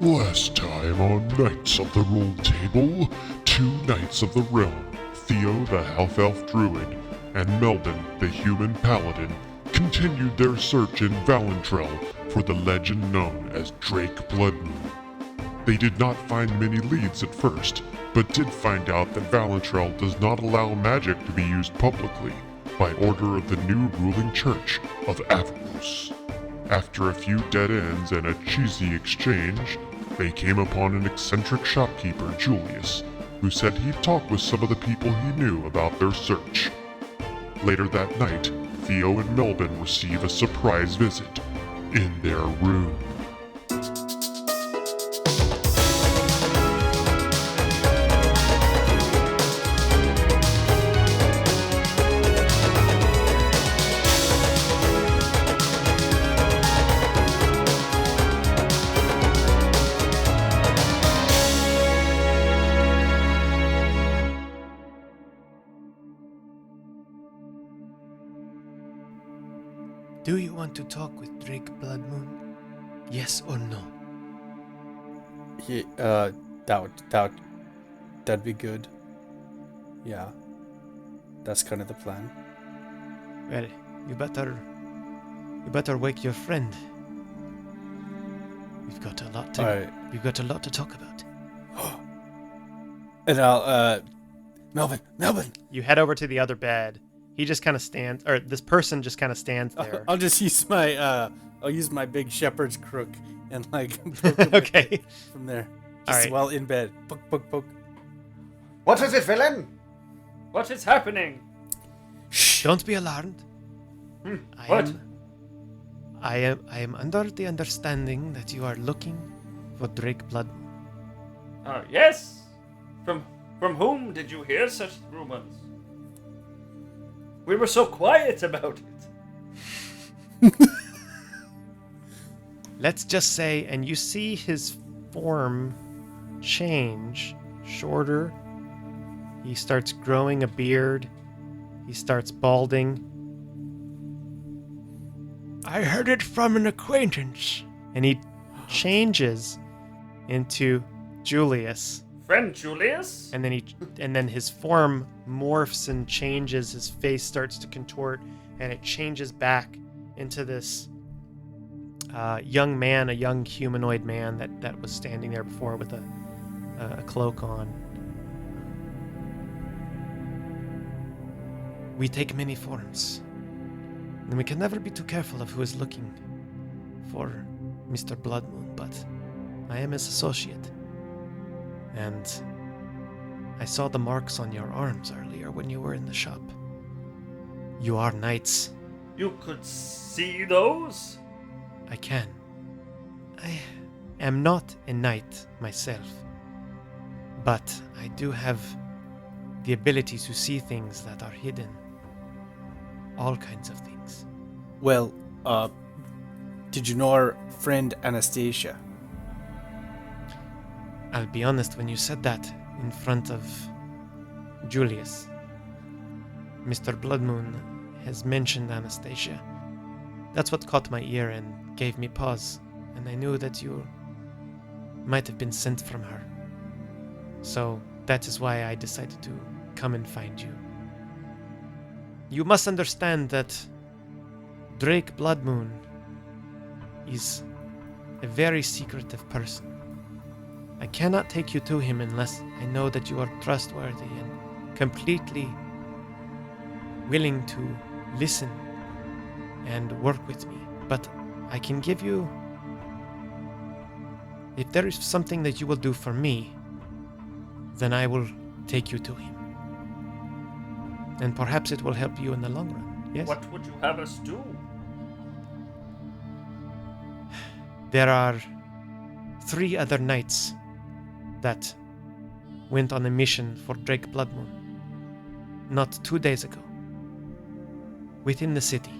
Last time on Knights of the Rolled Table, two Knights of the Realm, Theo the half-elf druid and Melbin the human paladin, continued their search in Valentrell for the legend known as Drake Bloodmoon. They did not find many leads at first, but did find out that Valentrell does not allow magic to be used publicly by order of the new ruling church of Averus. After a few dead ends and a cheesy exchange, they came upon an eccentric shopkeeper, Julius, who said he'd talk with some of the people he knew about their search. Later that night, Theo and Melbin receive a surprise visit in their room. Do you want to talk with Drake Bloodmoon? Yes or no? That'd be good. Yeah. That's kind of the plan. Well, you better wake your friend. We've got a lot to talk about. And I'll, Melbin! You head over to the other bed. He just kind of stands, or this person just kind of stands there. I'll just use my big shepherd's crook and Okay. From there. Just All right. while in bed. Poke. What is it, villain? What is happening? Shh! Don't be alarmed. What? I am under the understanding that you are looking for Drake Bloodmoon. Yes. From whom did you hear such rumors? We were so quiet about it. Let's just say, and you see his form change, shorter. He starts growing a beard. He starts balding. I heard it from an acquaintance. And he changes into Julius. Friend Julius? And then his form morphs and changes. His face starts to contort, and it changes back into this young man, a young humanoid man that was standing there before with a cloak on. We take many forms, and we can never be too careful of who is looking for Mr. Bloodmoon, but I am his associate. And I saw the marks on your arms earlier when you were in the shop. You are knights. You could see those? I can. I am not a knight myself, but I do have the ability to see things that are hidden. All kinds of things. Well, did you know our friend Anastasia? I'll be honest, when you said that in front of Julius, Mr. Bloodmoon has mentioned Anastasia. That's what caught my ear and gave me pause, and I knew that you might have been sent from her. So that is why I decided to come and find you. You must understand that Drake Bloodmoon is a very secretive person. I cannot take you to him unless I know that you are trustworthy and completely willing to listen and work with me. But I can give you... If there is something that you will do for me, then I will take you to him. And perhaps it will help you in the long run. Yes? What would you have us do? There are 3 other knights that went on a mission for Drake Bloodmoon not 2 days ago, within the city.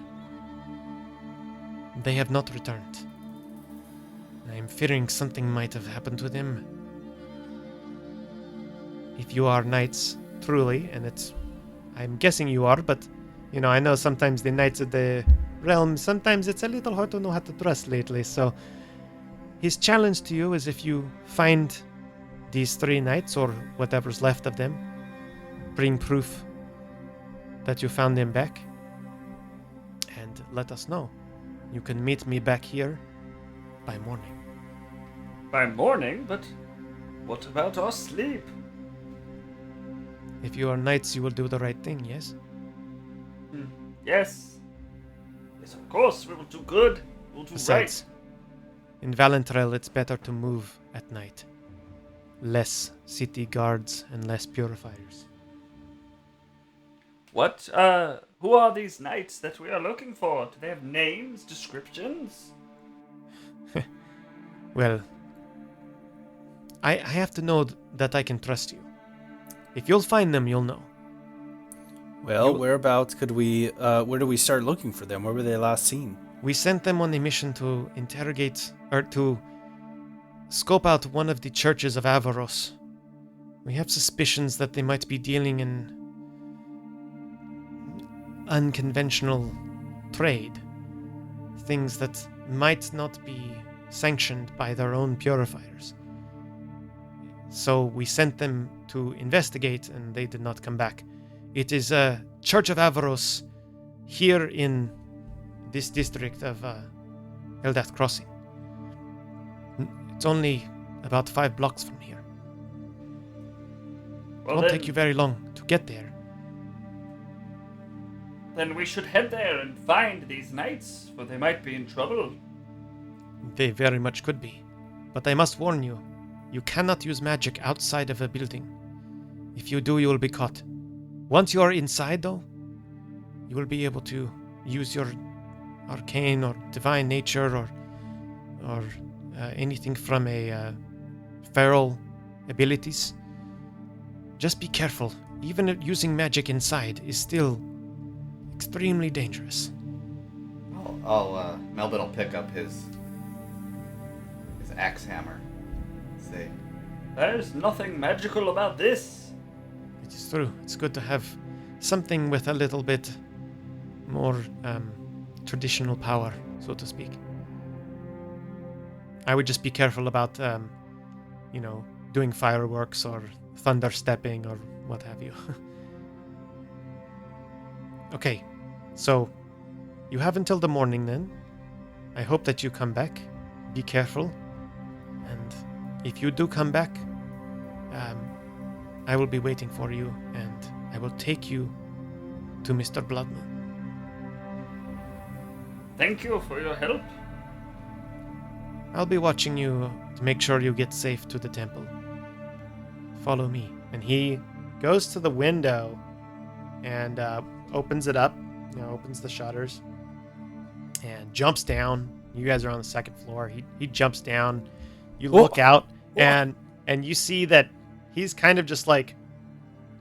They have not returned. I am fearing something might have happened to them. If you are knights, truly, and I'm guessing you are, but, I know sometimes the knights of the realm, sometimes it's a little hard to know how to trust lately, so His challenge to you is if you find these 3 knights or whatever's left of them, bring proof that you found them back, and let us know. You can meet me back here by morning. By morning, but what about our sleep? If you are knights, you will do the right thing, yes? Yes. Yes, of course, we will do good. We'll do Besides, in Valentrel, it's better to move at night. Less city guards and less purifiers. right. What, who are these knights that we are looking for? Do they have names, descriptions? Well, I have to know that I can trust you. If you'll find them, you'll know. Well, whereabouts could we? Where do we start looking for them? Where were they last seen? We sent them on a mission to interrogate, or to scope out one of the churches of Avaros. We have suspicions that they might be dealing in unconventional trade. Things that might not be sanctioned by their own purifiers. So we sent them to investigate, and they did not come back. It is a Church of Avaros here in this district of Eldath Crossing. It's only about 5 blocks from here. Well, It won't take you very long to get there. Then we should head there and find these knights, for they might be in trouble. They very much could be. But I must warn you, you cannot use magic outside of a building. If you do, you will be caught. Once you are inside, though, you will be able to use your arcane or divine nature or anything from a feral abilities. Just be careful. Even using magic inside is still extremely dangerous. Melvin will pick up his axe hammer. Say, There's nothing magical about this. It is true. It's good to have something with a little bit more traditional power, so to speak. I would just be careful about, doing fireworks or thunder stepping or what have you. Okay, so you have until the morning then. I hope that you come back. Be careful. And if you do come back, I will be waiting for you, and I will take you to Mr. Bloodman. Thank you for your help. I'll be watching you to make sure you get safe to the temple. Follow me. And he goes to the window and opens it up, opens the shutters, and jumps down. You guys are on the 2nd floor. He jumps down. You look out, and you see that he's kind of just like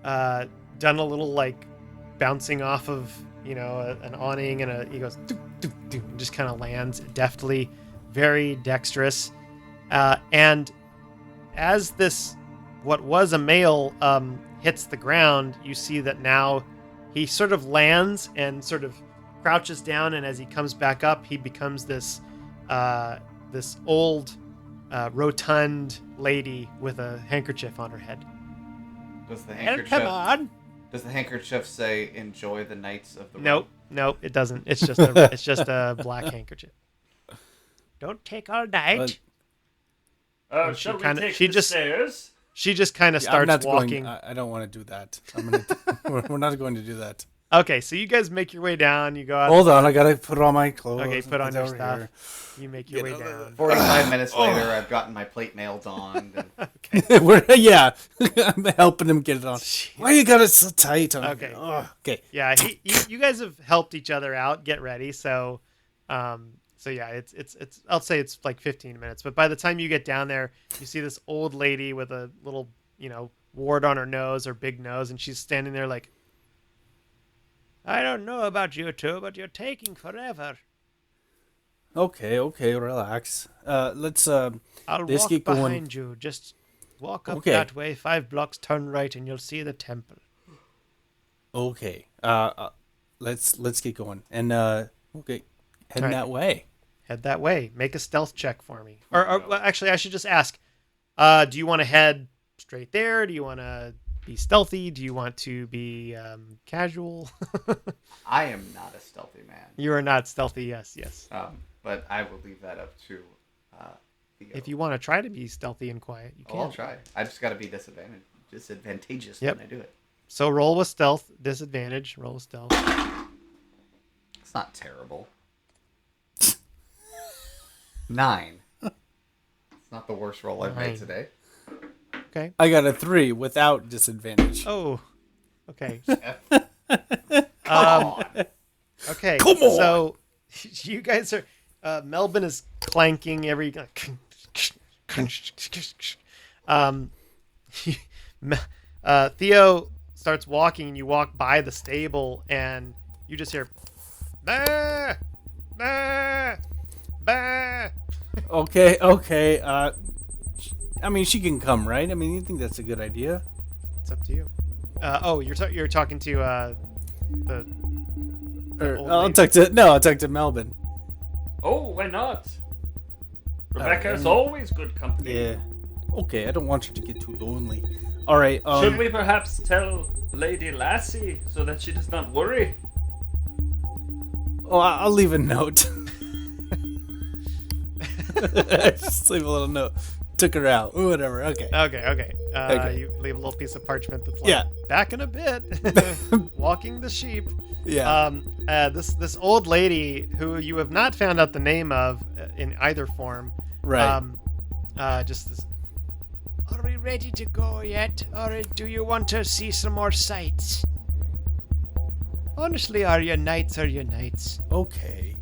done a little like bouncing off of an awning, and he goes doop, doop, doop, and just kind of lands deftly, very dexterous. And as this what was a male hits the ground, you see that now he sort of lands and sort of crouches down, and as he comes back up, he becomes this old rotund lady with a handkerchief on her head. does the And handkerchief? come on. Does the handkerchief say "Enjoy the Knights of the Nope, it doesn't. It's just a black handkerchief. Don't take all night. And Shall we kinda- take she the just- stairs? She just kind of Yeah, I'm starts not walking. I don't want to do that. We're not going to do that. Okay, so you guys make your way down. You go out. Hold on, I gotta put on my clothes. Okay, put on Get your over stuff. here. You make your way down. 45 minutes later, I've gotten my plate mail donned. And Yeah, I'm helping him get it on. Why you got it so tight? Okay. Okay. Yeah, you guys have helped each other out get ready. So yeah, it's I'll say it's like 15 minutes. But by the time you get down there, you see this old lady with a little wart on her nose or big nose, and she's standing there like, I don't know about you two, but you're taking forever. Okay, relax. Let's I'll Let's walk keep going. behind you. Just walk up Okay. that way, 5 blocks, turn right, and you'll see the temple. Okay. Let's get going. And okay, heading Alright. that way. head that way. Make a stealth check for me. Or well, actually, I should just ask, do you want to head straight there? Do you want to be stealthy? Do you want to be casual? I am not a stealthy man. You are not stealthy, yes. But I will leave that up to Theo. If you want to try to be stealthy and quiet, you can. I'll try. I just got to be disadvantageous Yep. when I do it. So roll with stealth, disadvantage, roll with stealth. It's not terrible. 9. It's not the worst roll I've 9. made today. Okay. I got a 3 without disadvantage. Oh, okay. Come on. Okay. Come on. So you guys are. Melbin is clanking every. Theo starts walking, and you walk by the stable, and you just hear, bah, bah, bah. Okay. I mean, she can come, right? I mean, you think that's a good idea? It's up to you. You're talking to the old I'll lady. talk to Melbin. Oh, why not? Rebecca is and- always good company. Yeah. Okay, I don't want her to get too lonely. All right. Should we perhaps tell Lady Lassie so that she does not worry? Oh, I'll leave a note. Just leave a little note. Took her out. Ooh, whatever. Okay. Okay. Okay. You leave a little piece of parchment that's like, Yeah. back in a bit, walking the sheep. Yeah. This old lady who you have not found out the name of in either form. Right. Just this. Are we ready to go yet, or do you want to see some more sights? Honestly, are you knights? Okay.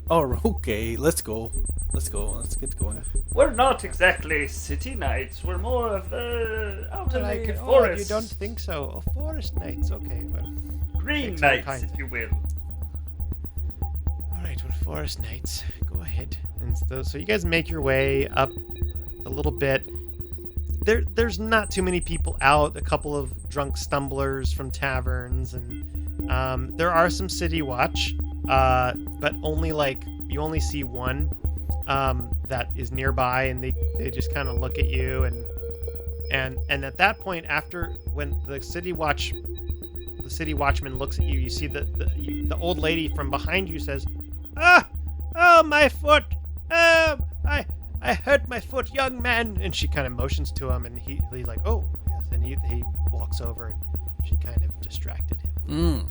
Oh, okay. Let's go. Let's get going. We're not exactly city knights. We're more of the out in the Oh, forest. you don't think so? Oh, forest knights. Okay, well, Green Takes all knights, kinds. if you will. all right. Well, forest knights, go ahead. And so you guys make your way up a little bit. There's not too many people out. A couple of drunk stumblers from taverns, and there are some city watch, but only you only see one that is nearby, and they just kind of look at you, and at that point, after when the city watchman looks at you, you see the old lady from behind you says, oh, my foot, I hurt my foot, young man. And she kind of motions to him, and he's like, oh, yes. And he walks over, and she kind of distracted him.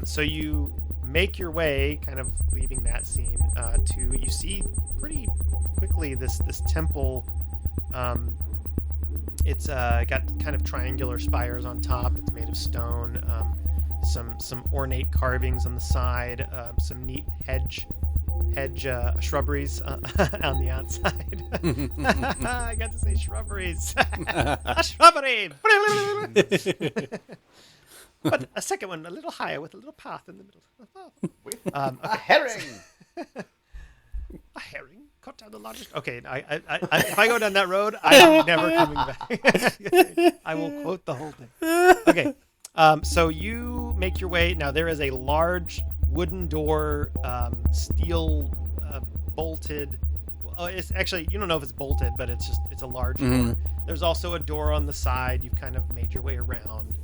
So you make your way, kind of leaving that scene, you see pretty quickly this temple. It's got kind of triangular spires on top. It's made of stone. Some ornate carvings on the side. Some neat hedge shrubberies on the outside. I got to say shrubberies. A shrubbery. But a second one, a little higher, with a little path in the middle. A herring. A herring cut down the largest. Okay, I if I go down that road, I'm never coming back. I will quote the whole thing. Okay, so you make your way. Now there is a large wooden door, steel bolted. Well, it's actually, you don't know if it's bolted, but it's a large door. There's also a door on the side. You've kind of made your way around.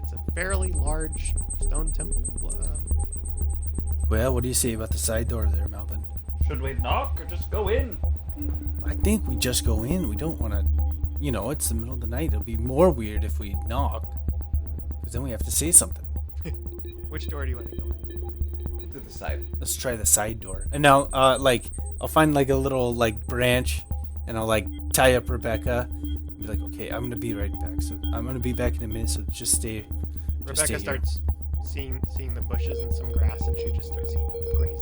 It's a fairly large stone temple. Well, what do you say about the side door there, Melvin? Should we knock or just go in? I think we just go in. We don't want to, it's the middle of the night. It'll be more weird if we knock, because then we have to say something. Which door do you want to go in? To the side. Let's try the side door. And now, I'll find a little branch, and I'll tie up Rebecca. And be like, okay, I'm gonna be right back. So I'm gonna be back in a minute. So just stay. Rebecca starts seeing the bushes and some grass, and she just starts grazing.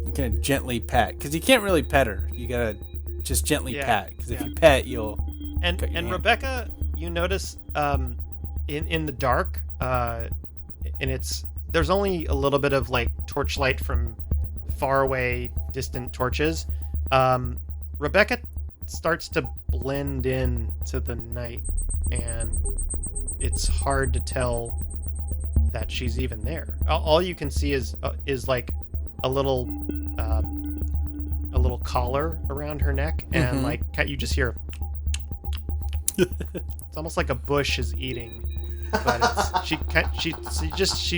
You can gently pat, because you can't really pet her. You gotta just gently pat, because if you pet, you'll. And cut your hand. Rebecca, you notice in the dark, and there's only a little bit of torchlight from far away, distant torches. Rebecca starts to blend in to the night, and it's hard to tell that she's even there. All you can see is like a little collar around her neck, and like you just hear. It's almost like a bush is eating, but she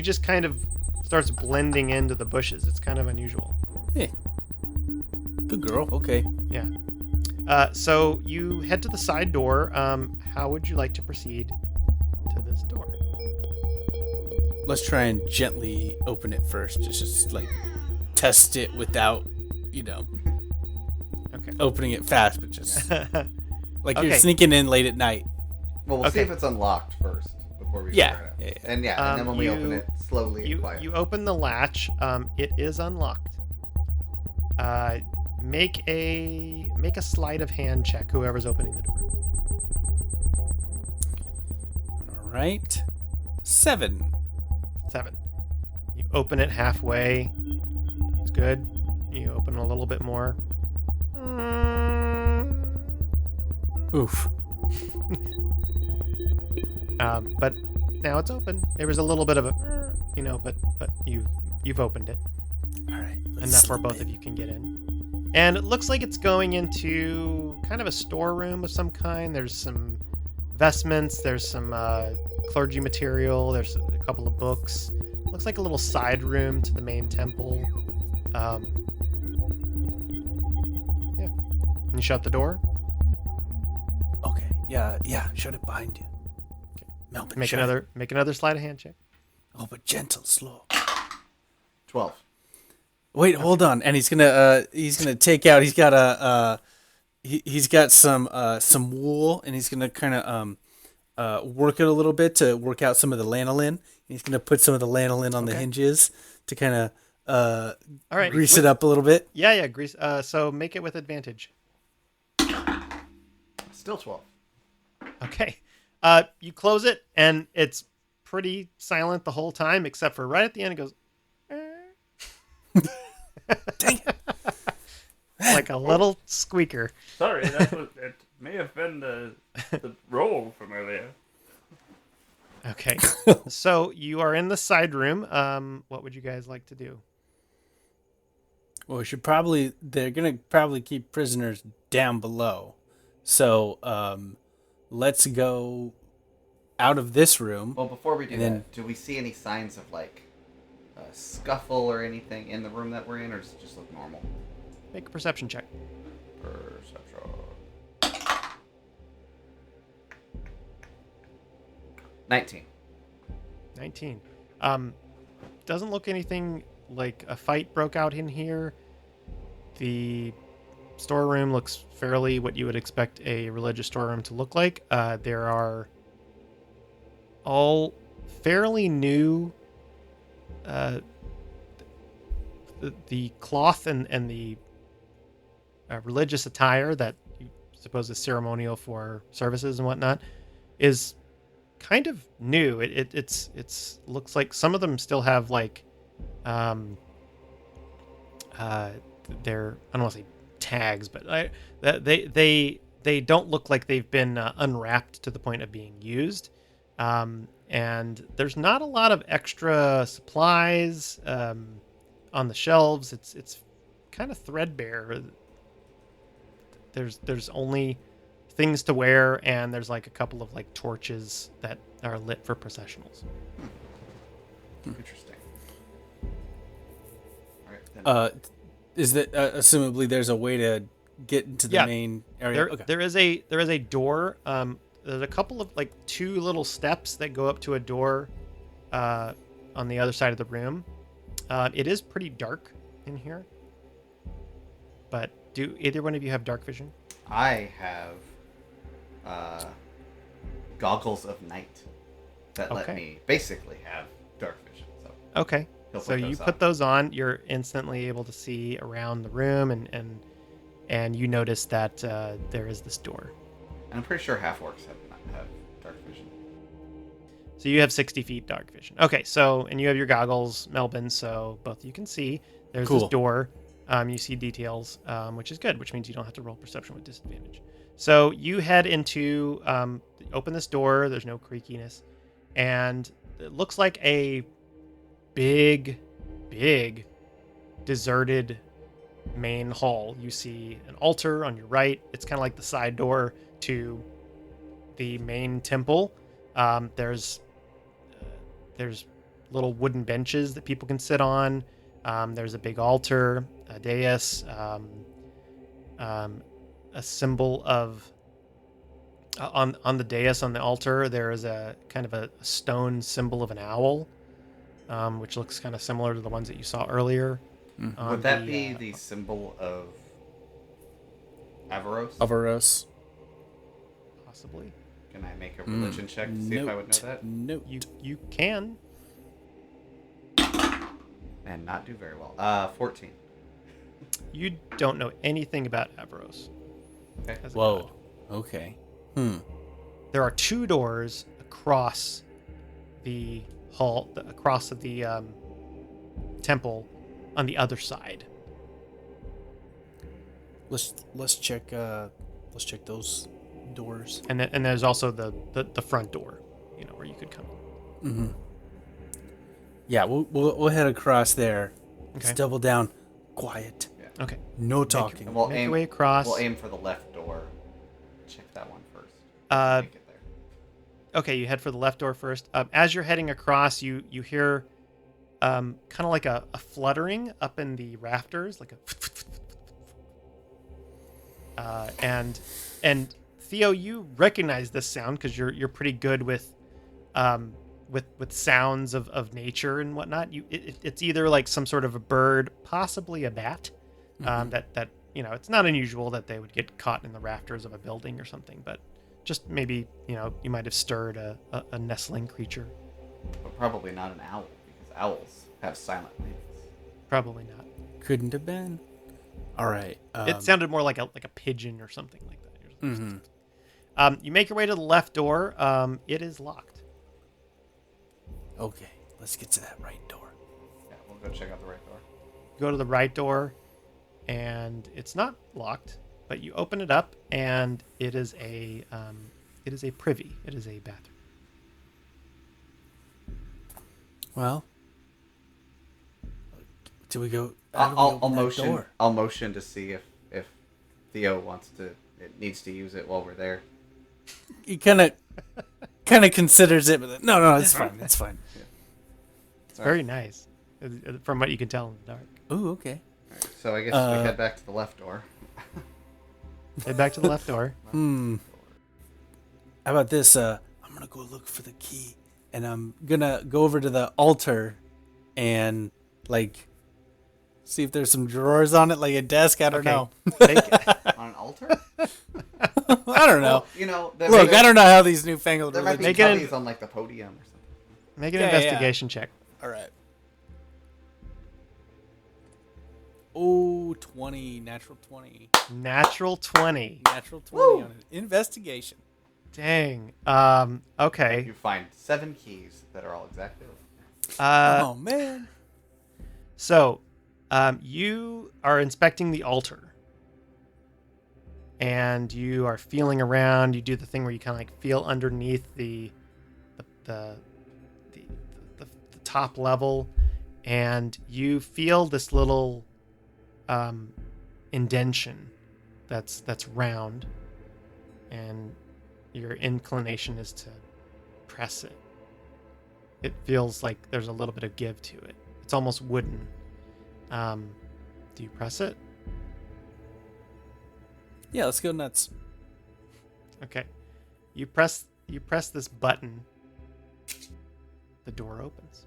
just kind of starts blending into the bushes. It's kind of unusual. Hey, good girl. Okay. Yeah. So you head to the side door. How would you like to proceed to this door? Let's try and gently open it first. Just like test it without, Okay. opening it fast, but just like you're Okay. sneaking in late at night. Well, we'll see Okay. if it's unlocked first before we Yeah, figure it out. yeah. And and then when we open it slowly and quietly. You open the latch. It is unlocked. Make a sleight of hand check. Whoever's opening the door. All right. 7. 7. You open it halfway. It's good. You open a little bit more. Oof. But now it's open. There was a little bit of a, but you've opened it All right. enough where both of you can get in. And it looks like it's going into kind of a storeroom of some kind. There's some vestments. There's some clergy material. There's a couple of books. Looks like a little side room to the main temple. Yeah. And you shut the door. Okay. Yeah. Shut it behind you. Melbin, Make shut it. make another sleight of hand check. Oh, but gentle, slow. 12. Wait, hold on. And he's gonna take out. He's got he's got some wool, and he's gonna kind of work it a little bit to work out some of the lanolin. He's gonna put some of the lanolin on the hinges to kind of All right. grease it up a little bit. Yeah, grease. So make it with advantage. Still 12. Okay. You close it, and it's pretty silent the whole time, except for right at the end, it goes. Dang it. Like a little squeaker. Sorry, it may have been the roll from earlier. Okay. So you are in the side room. What would you guys like to do? Well, they're gonna probably keep prisoners down below. So let's go out of this room. Well, before we do And then- that, do we see any signs of, like, a scuffle or anything in the room that we're in, or does it just look normal? Make a perception check. Perception. 19. 19. Doesn't look anything like a fight broke out in here. The storeroom looks fairly what you would expect a religious storeroom to look like. There are all fairly new. The cloth and the religious attire that you suppose is ceremonial for services and whatnot is kind of new. It's looks like some of them still have like their, I don't want to say tags, but they don't look like they've been unwrapped to the point of being used. And there's not a lot of extra supplies on the shelves. It's kind of threadbare. There's only things to wear, and there's like a couple of like torches that are lit for processionals. Interesting. All right, then. Is that assumably there's a way to get into the main area? There is a door. There's a couple of like 2 little steps that go up to a door on the other side of the room. It is pretty dark in here. But do either one of you have dark vision? I have goggles of night that let Okay. me basically have dark vision. So Okay. He'll So put you those put on. those on, you're instantly able to see around the room, and you notice that there is this door. and I'm pretty sure half orcs have dark vision. So you have 60 feet dark vision. Okay, so, and you have your goggles, Melbin, so both you can see. There's Cool. this door. You see details, which is good, which means you don't have to roll perception with disadvantage. So you head into, open this door. There's no creakiness. And it looks like a big deserted main hall. You see an altar on your right. It's kind of like the side door to the main temple. There's little wooden benches that people can sit on. There's a big altar, a dais, a symbol of on the dais on the altar. There is a kind of a stone symbol of an owl, which looks kind of similar to the ones that you saw earlier. Would that be the symbol of Avaros? Avaros. Possibly. Can I make a religion check to see if I would know that? Note. You can. And not do very well. 14. You don't know anything about Avaros. Okay. as a Whoa. god. Okay. There are 2 doors across the hall, across of the temple, on the other side. Let's check those doors. And there's also the front door, where you could come. Yeah, we'll head across there. Let's Okay. double down. Quiet. Okay. No talking. And we'll Make aim your way across. We'll aim for the left door. Check that one first. Make it there. Okay, you head for the left door first. As you're heading across, you hear kind of like a fluttering up in the rafters, like a and Theo, you recognize this sound because you're pretty good with sounds of nature and whatnot. It's either like some sort of a bird, possibly a bat. That it's not unusual that they would get caught in the rafters of a building or something, but just maybe you might have stirred a nestling creature. But probably not an owl, because owls have silent wings. Probably not. Couldn't have been. All right. It sounded more like a pigeon or something like that. You make your way to the left door. It is locked. Okay. Let's get to that right door. Yeah, we'll go check out the right door. Go to the right door, and it's not locked, but you open it up, and it is a privy. It is a bathroom. Well, do we go? how do we I'll open that motion. door? I'll motion to see if Theo needs to use it while we're there. He kind of considers it, but no, it's fine. It's fine. It's very nice, from what you can tell in the dark. Ooh, okay. Alright, so I guess we head back to the left door. Head back to the left door. How about this? I'm gonna go look for the key, and I'm gonna go over to the altar, and see if there's some drawers on it, like a desk. I don't know. On an altar? I don't know. Well, Look, I don't know how these newfangled There might be religions. cubbies on the podium or something. Make an Yeah, investigation check. All right. Oh, 20, natural 20. Natural 20. Natural 20 on an investigation. Dang. Okay. You find 7 keys that are all exactly alike. Oh, man. So, you are inspecting the altar, and you are feeling around. You do the thing where you kind of feel underneath the top level, and you feel this little indention that's round, and your inclination is to press it. It feels like there's a little bit of give to it. It's almost wooden. Do you press it? Yeah, let's go nuts. Okay. You press this button. The door opens.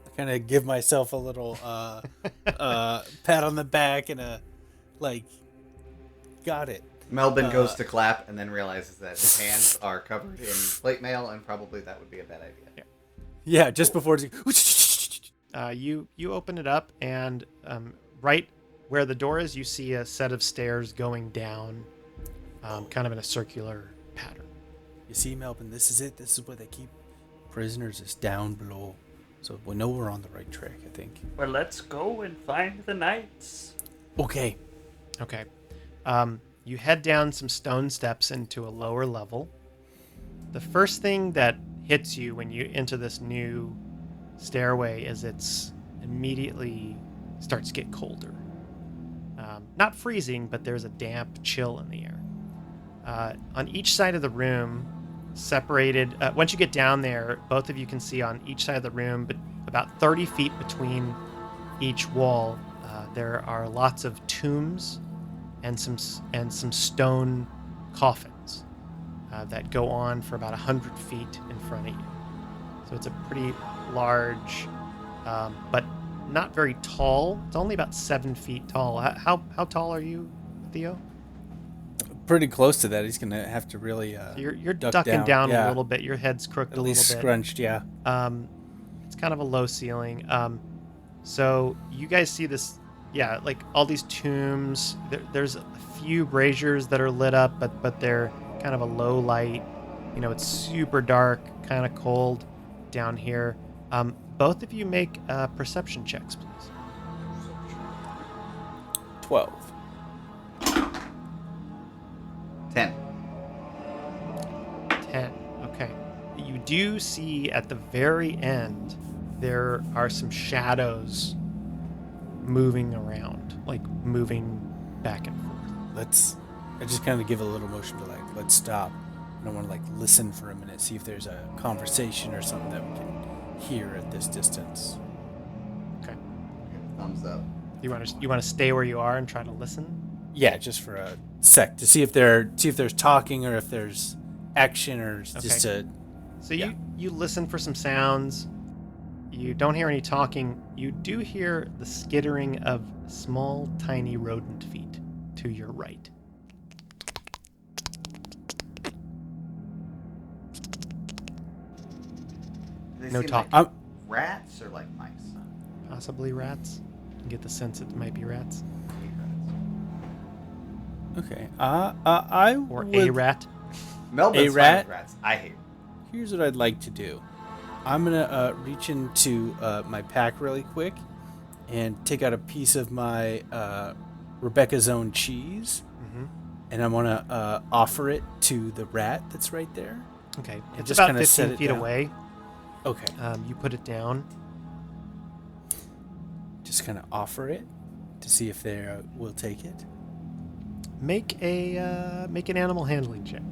I kind of give myself a little pat on the back and got it. Melbin goes to clap and then realizes that his hands are covered in plate mail, and probably that would be a bad idea. Yeah, just before You open it up, and right where the door is, you see a set of stairs going down, kind of in a circular pattern. You see, Melvin, this is it. This is where they keep prisoners, is down below. So we know we're on the right track, I think. Well, let's go and find the knights. Okay. Okay. You head down some stone steps into a lower level, The first thing that hits you when you enter this new stairway is it's immediately starts to get colder. Not freezing, but there's a damp chill in the air. On each side of the room, separated, once you get down there, both of you can see on each side of the room, but about 30 feet between each wall, there are lots of tombs and some stone coffins that go on for about 100 feet in front of you. So it's a pretty large, but not very tall. It's only about 7 feet tall. How tall are you, Theo? Pretty close to that. He's gonna have to really. So you're duck ducking down yeah. a little bit. Your head's crooked At a least little bit. scrunched, yeah. It's kind of a low ceiling. So you guys see this, yeah, like all these tombs. There's a few braziers that are lit up, but they're kind of a low light. You know, it's super dark, kind of cold down here. Both of you make perception checks, please. 12. 10. 10. Okay. You do see at the very end there are some shadows moving around, like moving back and forth. I just kind of give a little motion to let's stop. I don't want to listen for a minute, see if there's a conversation or something that we can hear at this distance. Okay. Thumbs up. You want to stay where you are and try to listen? Yeah, just for a sec to see if there's talking or if there's action or just to. So yeah. you listen for some sounds. You don't hear any talking. You do hear the skittering of small, tiny rodent feet to your right. Do they No seem talking. like rats or like mice? Possibly rats. You get the sense it might be rats. I hate rats. Okay. I Or would, a rat. Melvin's A rat? fine with rats. I hate them. Here's what I'd like to do. I'm gonna reach into my pack really quick and take out a piece of my Rebecca's Own cheese, Mm-hmm. and I'm gonna offer it to the rat that's right there. Okay. And It's just about kinda set 15 it feet down. away. Okay. You put it down. Just kind of offer it to see if they will take it. Make an animal handling check.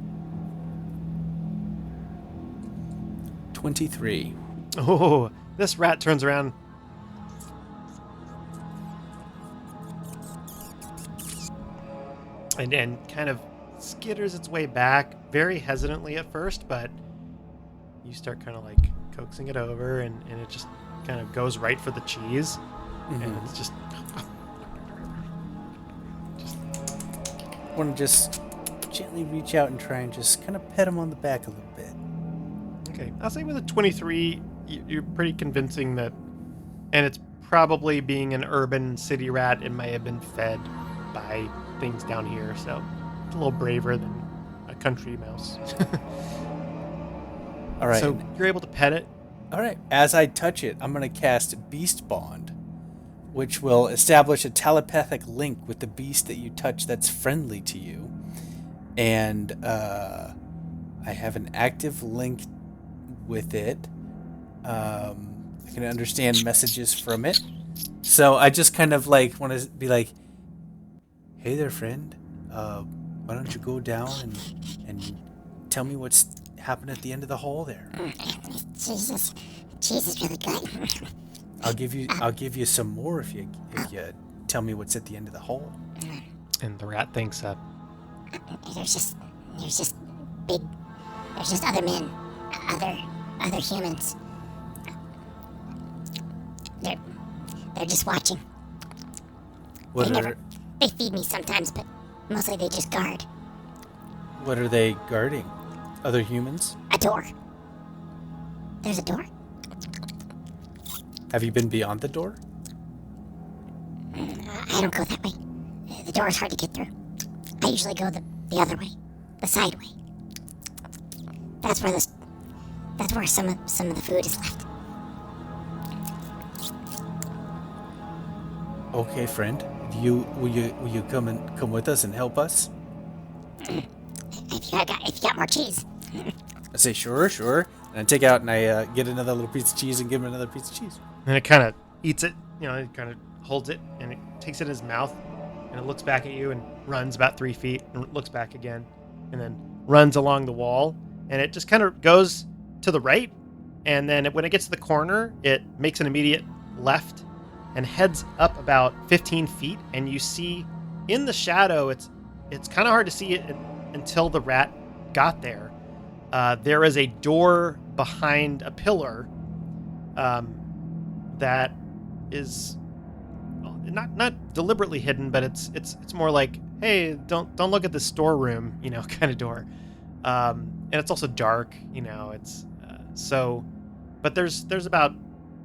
23. Oh, this rat turns around. And kind of skitters its way back, very hesitantly at first, but you start kind of coaxing it over, and it just kind of goes right for the cheese, and it's just Want to just gently reach out and try and just kind of pet him on the back a little bit. okay. I'll say with a 23, you're pretty convincing that, and it's probably being an urban city rat, it may have been fed by things down here, so it's a little braver than a country mouse. All right. So you're able to pet it. All right. As I touch it, I'm going to cast Beast Bond, which will establish a telepathic link with the beast that you touch that's friendly to you. And I have an active link with it. I can understand messages from it. So I just kind of want to be like, hey there, friend. Why don't you go down and tell me what's happened at the end of the hall there? Jesus is really good. I'll give you some more if you tell me what's at the end of the hall. And the rat thinks up. There's just other men, other humans. They're just watching. They feed me sometimes, but mostly they just guard. What are they guarding? Other humans? A door. There's a door. Have you been beyond the door? I don't go that way. The door is hard to get through. I usually go the other way, the side way. That's where some of the food is left. Okay, friend. Will you come with us and help us? If you got more cheese. I say, sure. And I take out and I get another little piece of cheese and give him another piece of cheese. And it kind of eats it, it kind of holds it, and it takes it in his mouth, and it looks back at you and runs about 3 feet, and looks back again, and then runs along the wall, and it just kind of goes to the right, and then when it gets to the corner, it makes an immediate left and heads up about 15 feet, and you see in the shadow, it's kind of hard to see it until the rat got there. There is a door behind a pillar that is not deliberately hidden, but it's more like, hey, don't look at the storeroom, kind of door. And it's also dark, it's but there's about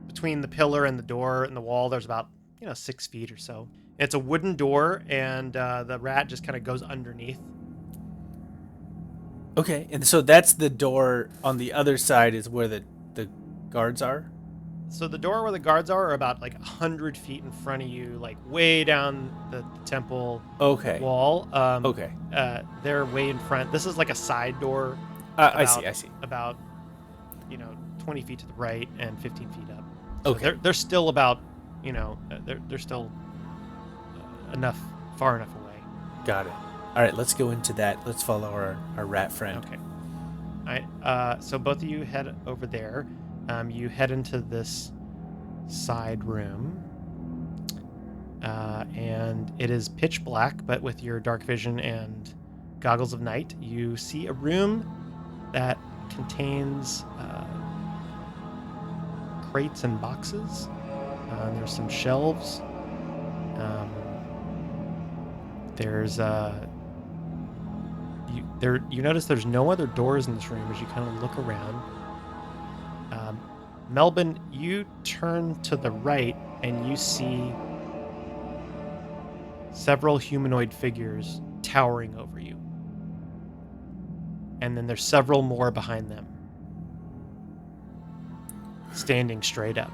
between the pillar and the door and the wall, there's about 6 feet or so. It's a wooden door, and the rat just kind of goes underneath. Okay, and so that's the door on the other side is where the guards are? So the door where the guards are about like 100 feet in front of you, like way down the temple wall. Okay. They're way in front. This is like a side door. I see. About 20 feet to the right and 15 feet up. So Okay. They're still about they're still far enough away. Got it. All right, let's go into that. Let's follow our rat friend. Okay. All right. So both of you head over there. You head into this side room, and it is pitch black, but with your dark vision and goggles of night, you see a room that contains crates and boxes. There's some shelves. There's you notice there's no other doors in this room as you kind of look around. Melbin, you turn to the right and you see several humanoid figures towering over you. And then there's several more behind them, standing straight up.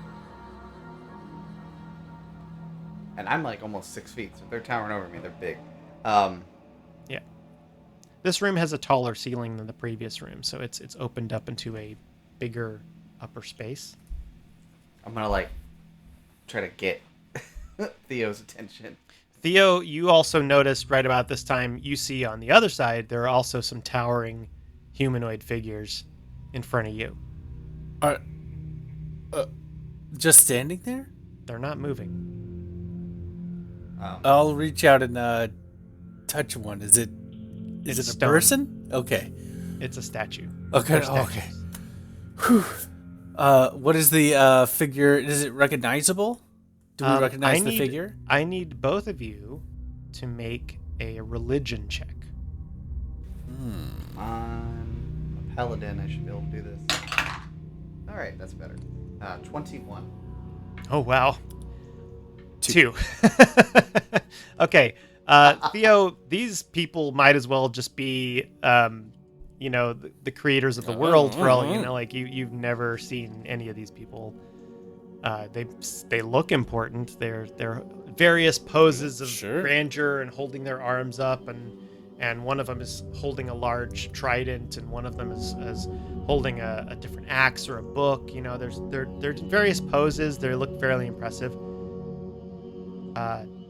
And I'm like almost 6 feet, so they're towering over me. They're big. Yeah. This room has a taller ceiling than the previous room, so it's opened up into a bigger upper space. I'm gonna try to get Theo's attention. Theo, you also noticed right about this time, you see on the other side, there are also some towering humanoid figures in front of you. Are just standing there? They're not moving. I'll reach out and touch one. Is it a stone. person? Okay. It's a statue. Okay. They're statues. Okay. Whew. What is the figure? Is it recognizable? Do we recognize the figure? I need both of you to make a religion check. I'm a paladin. I should be able to do this. All right, that's better. 21. Oh, wow. 2. Okay. Theo, these people might as well just be, the creators of the world for all you've never seen any of these people. They look important. They're various poses of grandeur and holding their arms up, and one of them is holding a large trident, and one of them is holding a different axe or a book. There's various poses. They look fairly impressive.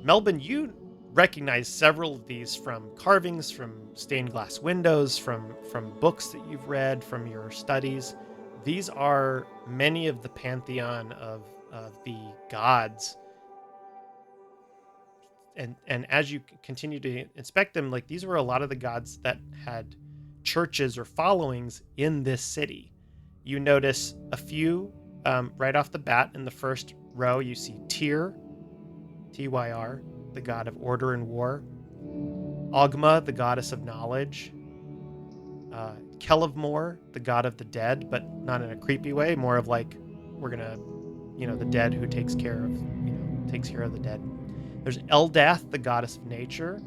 Melbin, you recognize several of these from carvings, from stained glass windows, from books that you've read, from your studies. These are many of the pantheon of the gods. And as you continue to inspect them, these were a lot of the gods that had churches or followings in this city. You notice a few right off the bat. In the first row, you see Tyr, Tyr, the god of order and war. Ogma, the goddess of knowledge. Kelevmore, the god of the dead, but not in a creepy way, more of we're gonna, the dead who takes care of the dead. There's Eldath, the goddess of nature.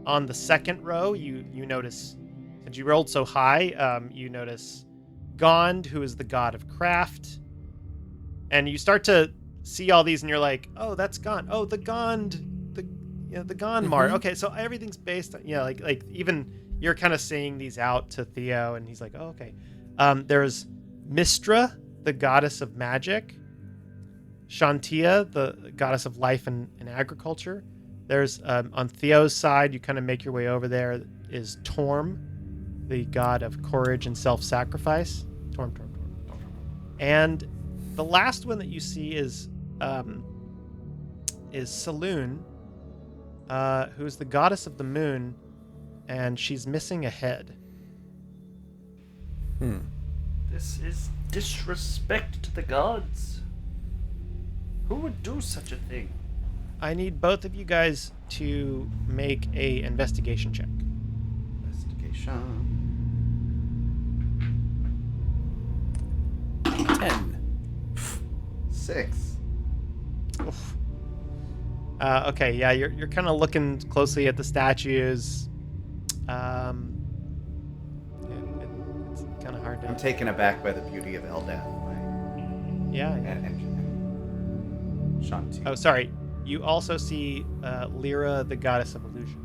On the second row, you notice, since you rolled so high, you notice Gond, who is the god of craft. And you start to see all these and you're like, oh, that's Gond. Oh, the Gond, the Gondmar. Okay, so everything's based on, even you're kind of saying these out to Theo, and he's like, "Oh, okay." There's Mistra, the goddess of magic. Shantia, the goddess of life and agriculture. There's on Theo's side, you kind of make your way over there, is Torm, the god of courage and self-sacrifice. Torm. And the last one that you see is Saloon, who's the goddess of the moon, and she's missing a head. This is disrespect to the gods. Who would do such a thing? I need both of you guys to make a investigation check. Investigation. 10. 6. Oof. Okay, yeah, you're kind of looking closely at the statues. It's kind of hard to. I'm taken aback by the beauty of Eldath. Yeah. And Shanti. Oh, sorry. You also see Lyra, the goddess of illusion.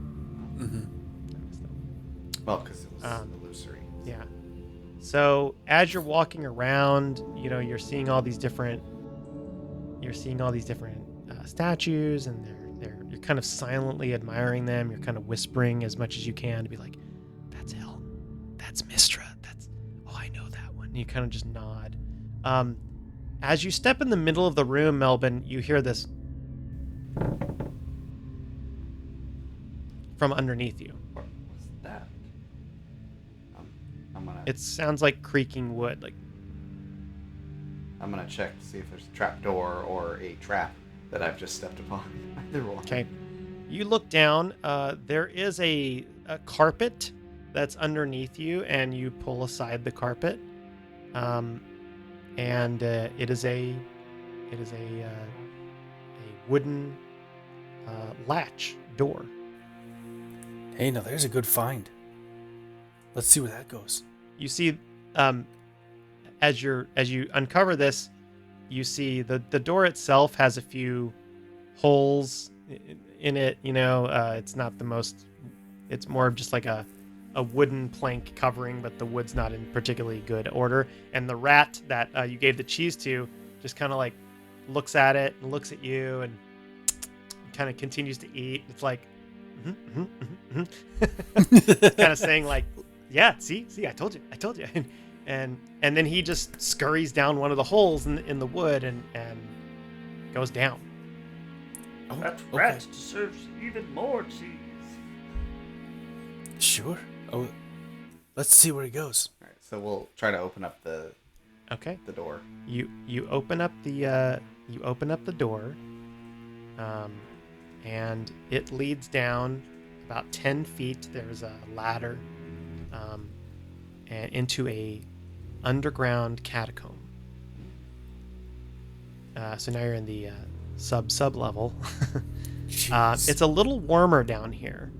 Well, because it was illusory. Yeah. So as you're walking around, you're seeing all these different. Statues, and you're kind of silently admiring them. You're kind of whispering as much as you can to be like, "That's Hel, that's Mistra, I know that one." And you kind of just nod. As you step in the middle of the room, Melbin, you hear this from underneath you. What was that? I'm gonna. It sounds like creaking wood. Like I'm gonna check to see if there's a trap door or a trap that I've just stepped upon. Either one. okay, you look down. There is a carpet that's underneath you, and you pull aside the carpet. And it is a wooden latch door. Hey, now there's a good find. Let's see where that goes. You see, as you uncover this, you see the door itself has a few holes in it. It's not the most. It's more of just like a wooden plank covering, but the wood's not in particularly good order. And the rat that you gave the cheese to just kind of like looks at it and looks at you and kind of continues to eat. It's like, kind of saying like, "Yeah, see, I told you," and then he just scurries down one of the holes in the wood and goes down. That rat deserves even more cheese. Sure. Oh, let's see where he goes. All right, so we'll try to open up the door. You open up the door, and it leads down about 10 feet. There's a ladder, and into a underground catacomb. So now you're in the sub level. It's a little warmer down here,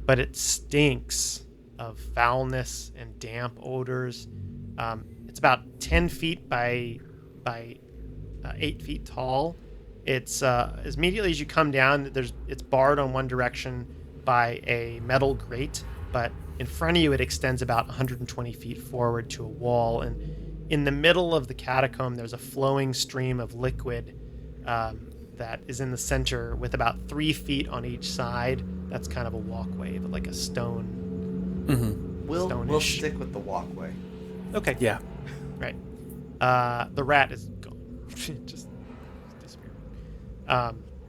but it stinks of foulness and damp odors. It's about 10 feet by 8 feet tall. It's as immediately as you come down, it's barred on one direction by a metal grate, but in front of you it extends about 120 feet forward to a wall, and in the middle of the catacomb there's a flowing stream of liquid that is in the center with about 3 feet on each side. That's kind of a walkway, but like a stone. We'll Stone-ish. stick with the walkway. Okay. Yeah. Right. The rat is gone. just disappeared.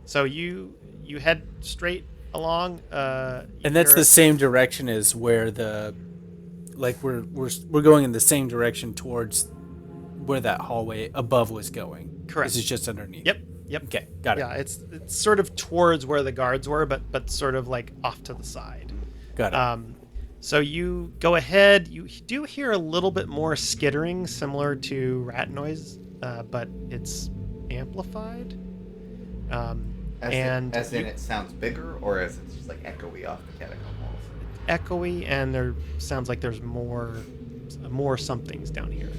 So you head straight along. And that's the same direction as where we're going in the same direction towards where that hallway above was going. Correct. This is just underneath. Yep. Okay, got it. Yeah, it's sort of towards where the guards were, but sort of like off to the side. Got it. So you go ahead. You do hear a little bit more skittering, similar to rat noise, but it's amplified. As in it sounds bigger, or as it's just like echoey off the catacomb walls? Echoey, and there sounds like there's more somethings down here.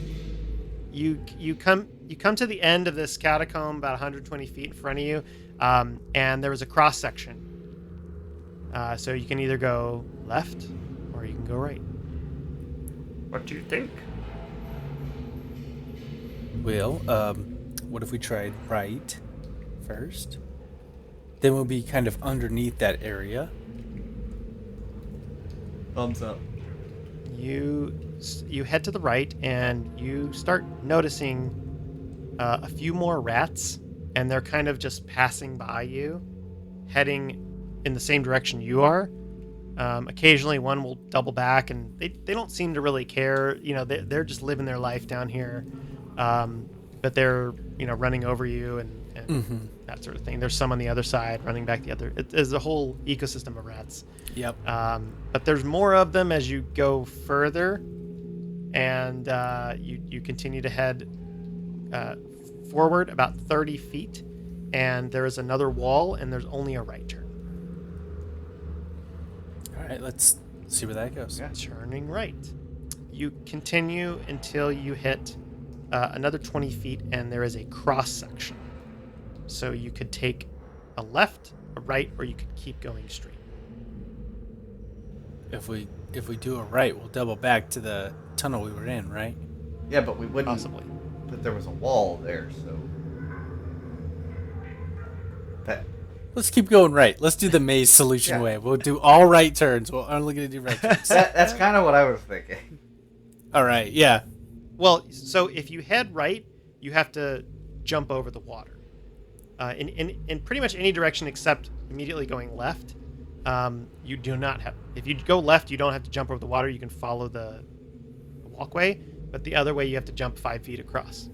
You come to the end of this catacomb, about 120 feet in front of you, and there is a cross section. So you can either go left or or you can go right. What do you think? Well, what if we tried right first? Then we'll be kind of underneath that area. Thumbs up. You head to the right and you start noticing a few more rats, and they're kind of just passing by you, heading in the same direction you are. Occasionally one will double back, and they don't seem to really care. You know, they're just living their life down here. But they're, running over you and that sort of thing. There's some on the other side running back the other. There's a whole ecosystem of rats. Yep. But there's more of them as you go further, and you continue to head forward about 30 feet, and there is another wall, and there's only a right turn. All right, let's see where that goes. Yeah. Turning right. You continue until you hit another 20 feet, and there is a cross section. So you could take a left, a right, or you could keep going straight. If we do a right, we'll double back to the tunnel we were in, right? Yeah, but we wouldn't. Possibly. But there was a wall there, so. That. Let's keep going right. Let's do the maze solution Yeah. way. We'll do all right turns. We're only going to do right turns. That's kind of what I was thinking. All right, yeah. Well, so if you head right, you have to jump over the water. In pretty much any direction except immediately going left, you do not have. If you go left, you don't have to jump over the water. You can follow the walkway, but the other way you have to jump 5 feet across,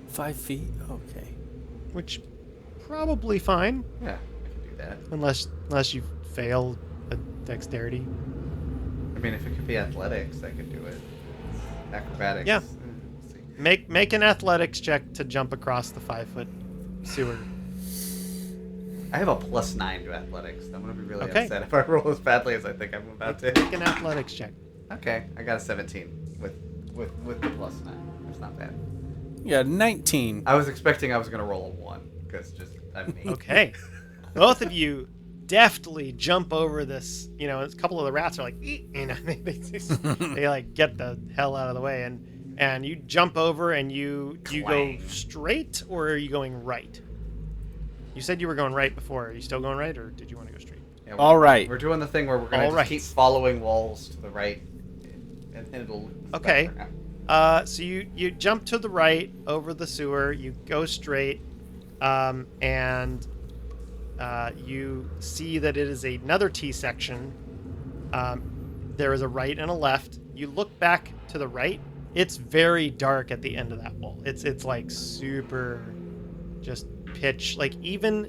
5 feet? Okay. which probably fine Yeah, I can do that. unless you fail a dexterity. I mean, if it could be athletics, I could do it. Acrobatics. Yeah. Let's see. Make an athletics check to jump across the 5-foot sewer. I have a +9 to athletics. I'm gonna be really Okay. upset if I roll as badly as I think I'm about to. Make an athletics check. Okay, I got a 17 with the +9. That's not bad. Yeah, 19. I was expecting I was gonna roll a 1 because I'm me. Okay. Both of you deftly jump over this. A couple of the rats are like, "Eek," they like get the hell out of the way, and you jump over, and you go Clang. straight, or are you going right? You said you were going right before. Are you still going right, or did you want to go straight? Yeah, All right. We're doing the thing where we're gonna All just right. keep following walls to the right, and then it'll. Okay. Yeah. So you jump to the right over the sewer. You go straight, and you see that it is another T section. There is a right and a left. You look back to the right. It's very dark at the end of that wall. It's like super, just pitch. Like even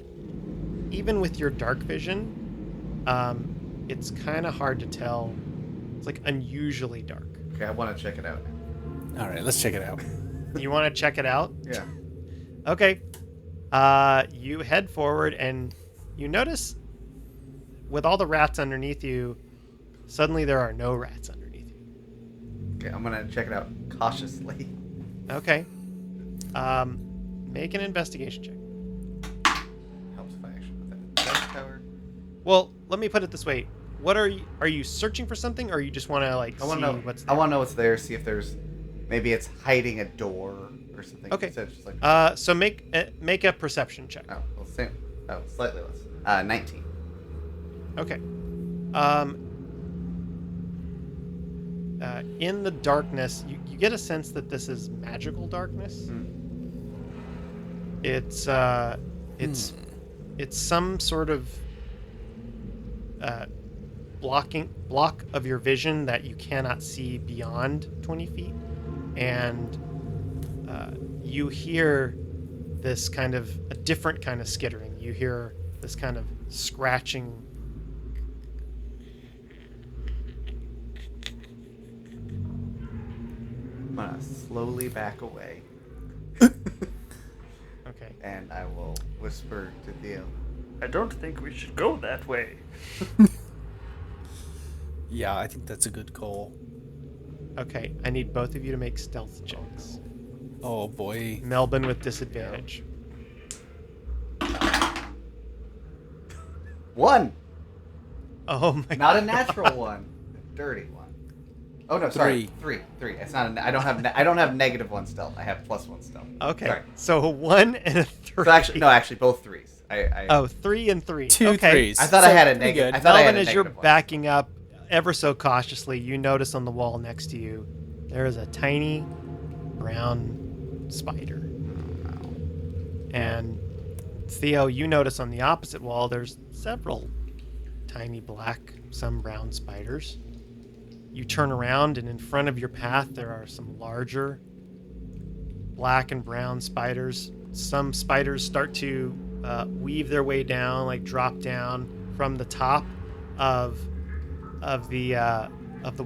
with your dark vision, it's kind of hard to tell. It's like unusually dark. Okay, I want to check it out. All right, let's check it out. You want to check it out? Yeah. Okay. You head forward, and you notice with all the rats underneath you, suddenly there are no rats underneath you. Okay, I'm gonna check it out cautiously. Okay. Make an investigation check. Helps if I actually put that in the dice tower. Well, let me put it this way. What are you searching for something, or you just want to like I want see to know. what's I there? want to know what's there. See if there's, maybe it's hiding a door or something. Okay. Instead of just like, So make a perception check. oh, well, same. Oh, slightly less. 19. Okay. In the darkness, you get a sense that this is magical darkness. It's some sort of block of your vision that you cannot see beyond 20 feet, and you hear this kind of a different kind of skittering. You hear this kind of scratching. I'm gonna slowly back away, Okay. and I will whisper to Theo. I don't think we should go that way. Yeah, I think that's a good call. Okay. I need both of you to make stealth checks. Oh, boy. Melbin with disadvantage. 1. Oh my Not a natural one. dirty one. Oh no, sorry, three. It's not. I don't have negative 1 stealth. I have +1 stealth. Okay. Sorry. So a 1 and a 3. So actually, both 3s. Oh, 3 and 3. Two okay. threes. I thought I had a negative. I thought I had Melvin, a as you're negative 1. backing up ever so cautiously, you notice on the wall next to you, there is a tiny brown spider. And Theo, you notice on the opposite wall, there's several tiny black, some brown spiders. You turn around, and in front of your path, there are some larger black and brown spiders. Some spiders start to weave their way down, like drop down from the top of the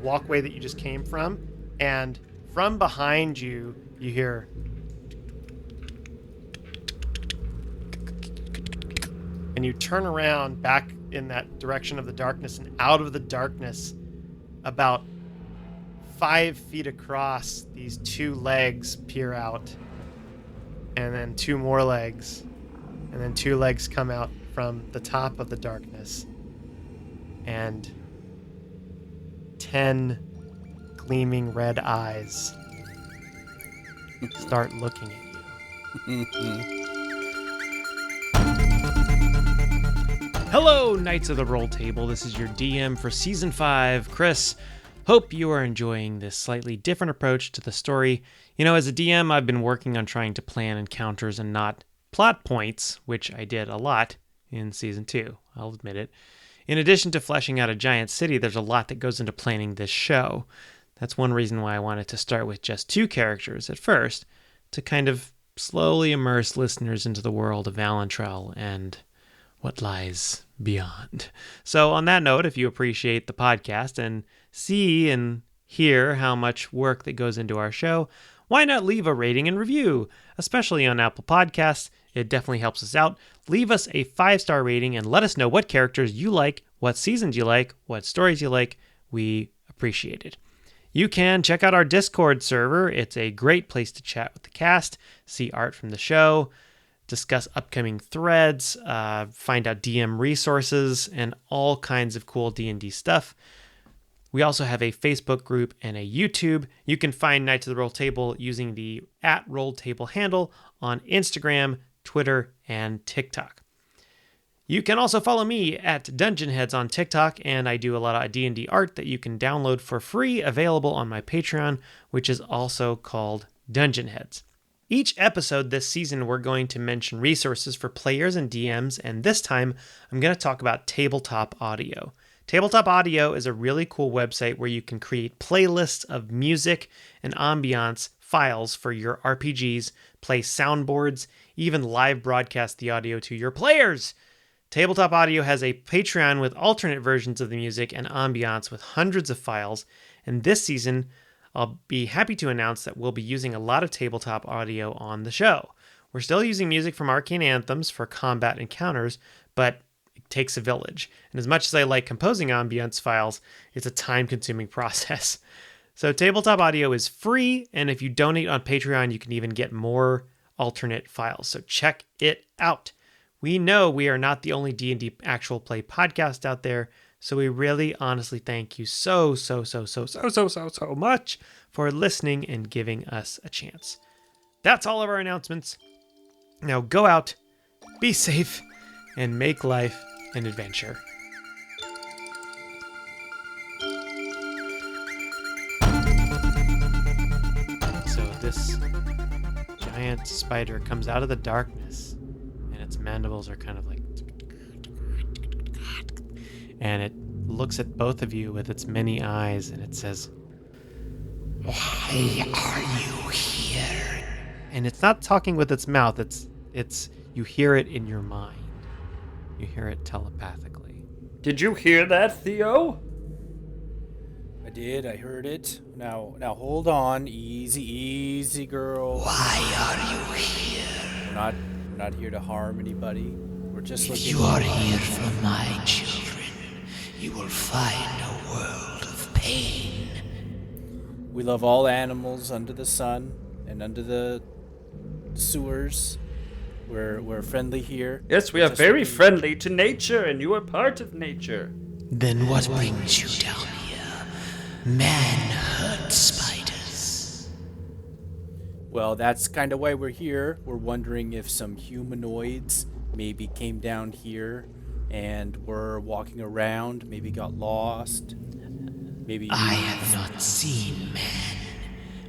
walkway that you just came from, and from behind you, you hear and you turn around back in that direction of the darkness, and out of the darkness, about 5 feet across, these 2 legs peer out, and then 2 more legs, and then 2 legs come out from the top of the darkness, and 10 gleaming red eyes start looking at you. Hello, Knights of the Roll Table. This is your DM for Season 5, Chris. Hope you are enjoying this slightly different approach to the story. You know, as a DM, I've been working on trying to plan encounters and not plot points, which I did a lot in Season 2, I'll admit it. In addition to fleshing out a giant city, there's a lot that goes into planning this show. That's one reason why I wanted to start with just 2 characters at first, to kind of slowly immerse listeners into the world of Valentrell and what lies beyond. So on that note, if you appreciate the podcast and see and hear how much work that goes into our show, why not leave a rating and review, especially on Apple Podcasts? It definitely helps us out. Leave us a 5-star rating and let us know what characters you like, what seasons you like, what stories you like. We appreciate it. You can check out our Discord server. It's a great place to chat with the cast, see art from the show, discuss upcoming threads, find out DM resources, and all kinds of cool D&D stuff. We also have a Facebook group and a YouTube. You can find Knights of the Roll Table using the @RollTable handle on Instagram, Twitter, and TikTok. You can also follow me at Dungeon Heads on TikTok, and I do a lot of D&D art that you can download for free, available on my Patreon, which is also called Dungeon Heads. Each episode this season, we're going to mention resources for players and DMs, and this time I'm going to talk about Tabletop Audio. Tabletop Audio is a really cool website where you can create playlists of music and ambiance files for your RPGs, play soundboards, even live broadcast the audio to your players. Tabletop Audio has a Patreon with alternate versions of the music and ambiance with hundreds of files, and this season I'll be happy to announce that we'll be using a lot of Tabletop Audio on the show. We're still using music from Arcane Anthems for combat encounters, but it takes a village. And as much as I like composing ambience files, it's a time-consuming process. So Tabletop Audio is free, and if you donate on Patreon, you can even get more alternate files. So check it out. We know we are not the only D&D actual play podcast out there, so we really honestly thank you so much for listening and giving us a chance. That's all of our announcements. Now go out, be safe, and make life an adventure. So this giant spider comes out of the darkness, and its mandibles are kind of like... And it looks at both of you with its many eyes, and it says, "Why are you here?" And it's not talking with its mouth. It's you hear it in your mind. You hear it telepathically. Did you hear that, Theo? I did. I heard it. Now hold on. Easy, girl. Why are you here? We're not here to harm anybody. We're just If looking. you are here for my children, you will find a world of pain. We love all animals under the sun and under the sewers. We're friendly here. Yes, we are very friendly to nature, and you are part of nature. Then what brings you down here? man-hurt spiders. Well, that's kind of why we're here. We're wondering if some humanoids maybe came down here and were walking around, maybe got lost. Maybe I have not seen man.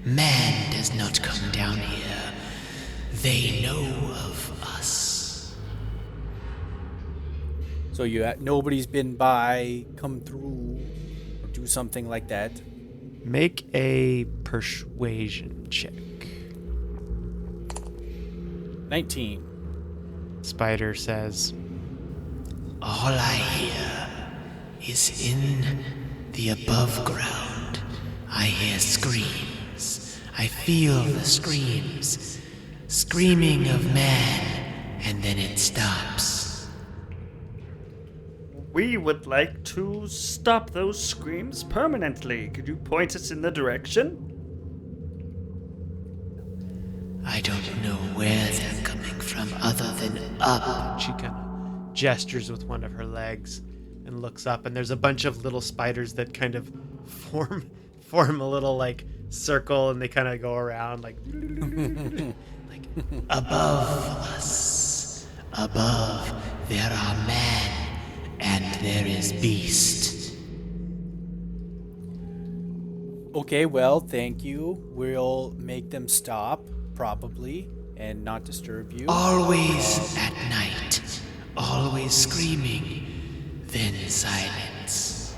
Man does not come down here. They know of us. So nobody's been by, come through, or do something like that. Make a persuasion check. 19. Spider says, All I hear is in the above ground. I hear screams. I feel the screams. Screaming of man, and then it stops. We would like to stop those screams permanently. Could you point us in the direction? I don't know where they're coming from other than up. she kind of gestures with one of her legs and looks up, and there's a bunch of little spiders that kind of form a little like circle, and they kind of go around like Above us. Above, there are man, and there is beast. Okay, well, thank you. We'll make them stop, probably, and not disturb you. Always at night. Always screaming. Then silence.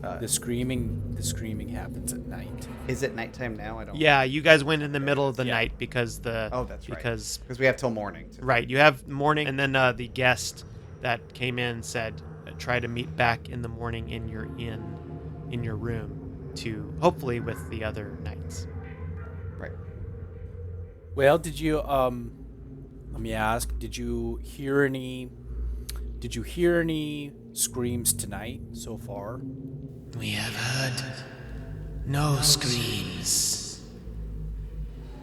The screaming happens at night. Is it nighttime now? I don't. Yeah, you guys went in the middle of the night because Oh, that's right. because we have till morning. right, you have morning, and then the guest that came in said try to meet back in the morning in your room to hopefully with the other knights. Right. Well, did you let me ask, did you hear any screams tonight so far? We have heard no screams.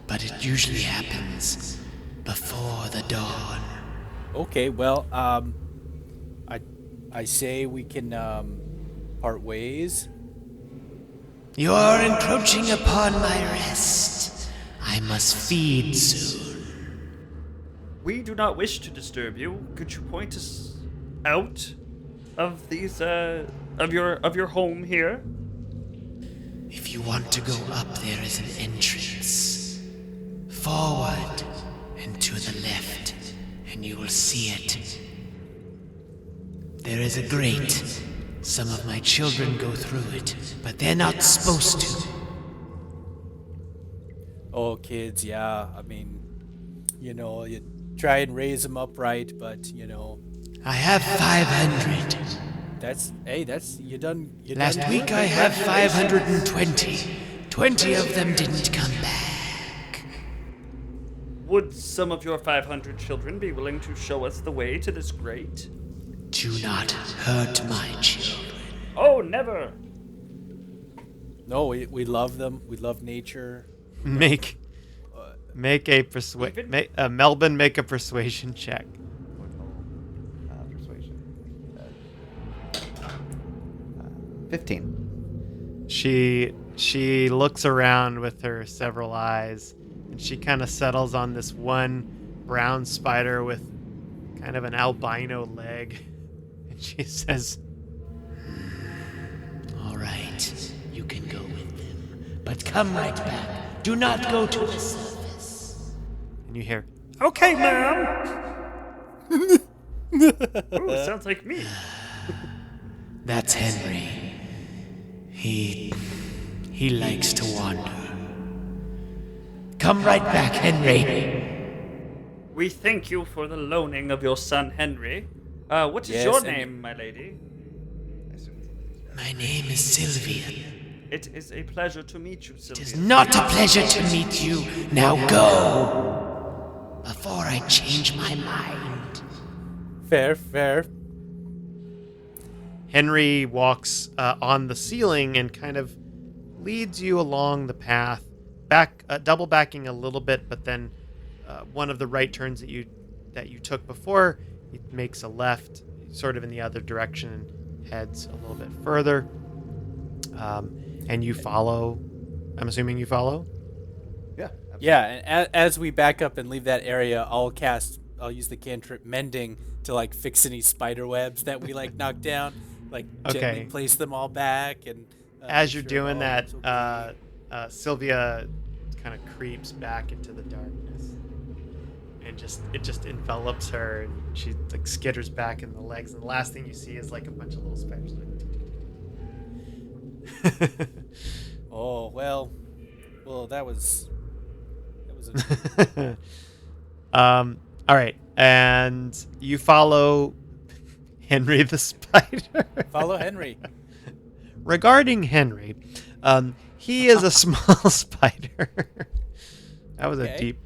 But it usually happens before the dawn. Okay, well, I say we can part ways. You are encroaching upon my rest. I must feed soon. We do not wish to disturb you. Could you point us out of these of your home here? If you want to go up, there is an entrance. Forward and to the left, and you will see it. There is a grate. Some of my children go through it, but they're not supposed to. Oh, kids, yeah. I mean, you try and raise them up right, but I have 500. you done. Last week I had 520. 20 of them didn't come back. Would some of your 500 children be willing to show us the way to this grate? Do not hurt my children. Oh, never! No, we love them. We love nature. Make a Melbin make a persuasion check. Persuasion. 15. She looks around with her several eyes, and she kind of settles on this one brown spider with kind of an albino leg, and she says, All right, you can go with them, but come right back. Do not go to the surface. and you hear, Okay, ma'am! Ooh, sounds like me. That's Henry. He likes to wander. Come right back, Henry. We thank you for the loaning of your son Henry. What is Yes, your and- name, my lady? My name is Sylvia. It is a pleasure to meet you, It Sylvia. is not a pleasure to meet you. Now go. Before I change my mind. Fair. Henry walks on the ceiling and kind of leads you along the path, double backing a little bit, but then one of the right turns that you took before, he makes a left, sort of in the other direction, and heads a little bit further. And you follow. I'm assuming you follow. Yeah. Yeah, and as we back up and leave that area, I'll use the cantrip Mending to like fix any spider webs that we like knocked down, like gently Okay. place them all back. And As make you're sure doing all that, looks okay. Sylvia kind of creeps back into the darkness, and it just envelops her, and she like skitters back in the legs, and the last thing you see is like a bunch of little spiders. Oh well, that was All right, and you follow Henry the spider. follow Henry. Regarding Henry, he is a small spider. That was a Okay. deep.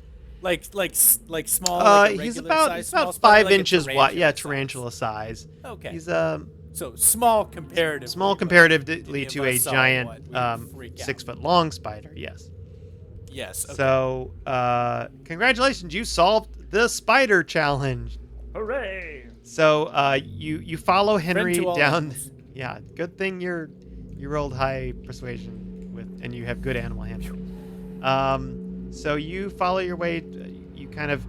Like small. Like a He's regular about size, small 5 spider, like a inches wide. Yeah, tarantula tarantula size. Okay. He's So small comparatively. small but comparatively any to of a us saw giant what, we'd freak out. 6 foot long spider. Yes. Yes. Okay. So congratulations, you solved the spider challenge. Hooray! So you follow Henry to all down. animals. Yeah, good thing you rolled high persuasion and you have good animal handling. So you follow your way. You kind of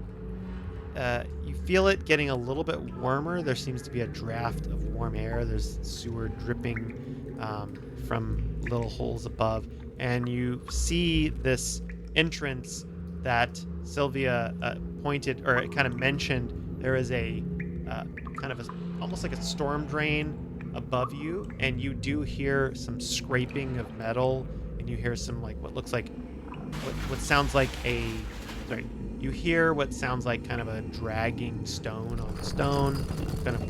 you feel it getting a little bit warmer. There seems to be a draft of warm air. There's sewer dripping from little holes above, and you see this entrance that Sylvia pointed or kind of mentioned. There is a kind of almost like a storm drain above you, and you do hear some scraping of metal, and you hear some like what looks like what sounds like you hear what sounds like kind of a dragging stone on stone, kind of.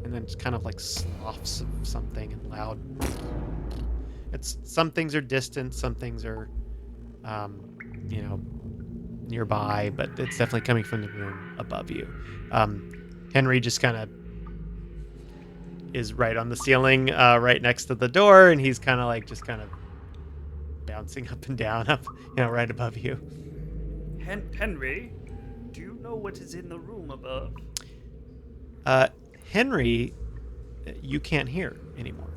And then it's kind of like sloughs of something and loud. It's some things are distant, some things are, nearby, but it's definitely coming from the room above you. Henry just kind of is right on the ceiling, right next to the door, and he's kind of bouncing up and down, right above you. Henry, do you know what is in the room above? Henry, you can't hear anymore.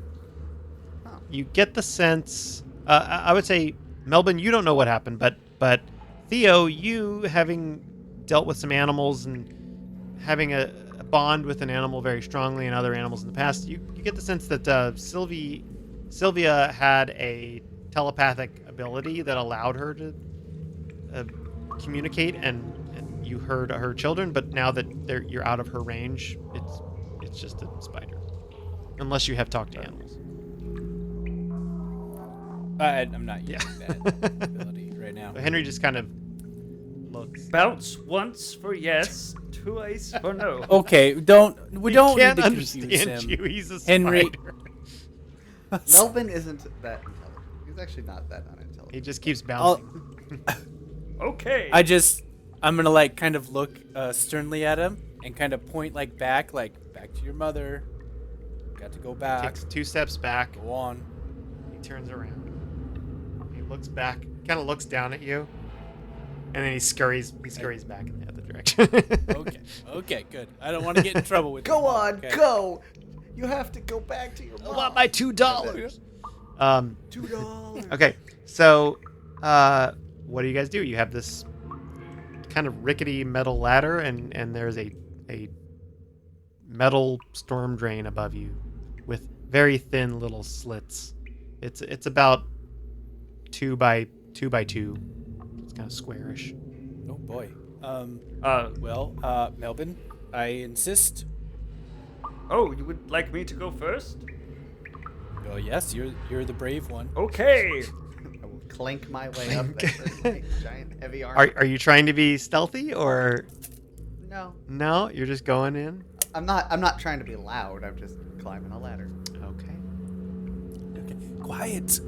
Oh. You get the sense. I would say, Melbin, you don't know what happened, but Theo, you having dealt with some animals and having a bond with an animal very strongly and other animals in the past, you get the sense that Sylvia had a telepathic ability that allowed her to communicate, and you heard her children. But now that you're out of her range, it's just a spider, unless you have talked to animals. I'm not using that ability right now. So Henry just kind of looks. Bounce once for yes, twice for no. Okay, we don't Can't need to confuse understand him. you. He's a Henry- spider. Melvin isn't that intelligent. He's actually not that unintelligent. He just keeps bouncing. Okay. I'm gonna like kind of look sternly at him and kind of point like back to your mother. Got to go back. Takes 2 steps back. Go on. He turns around. He looks back. Kind of looks down at you, and then he scurries back in the other direction. Okay, good. I don't want to get in trouble with Go you. on, Okay. go. You have to go back to your mom. I want my $2. $2. Okay, so what do you guys do? You have this kind of rickety metal ladder, and there's a metal storm drain above you with very thin little slits. It's about 2 by 2 by 2. It's kind of squarish. Oh boy. Well, Melvin, I insist. Oh, you would like me to go first? Oh yes, you're the brave one. Okay. I will clank my way up that big, giant heavy arm. Are you trying to be stealthy, or No, you're just going in? I'm not trying to be loud. I'm just climbing a ladder. Okay. Okay, quiet.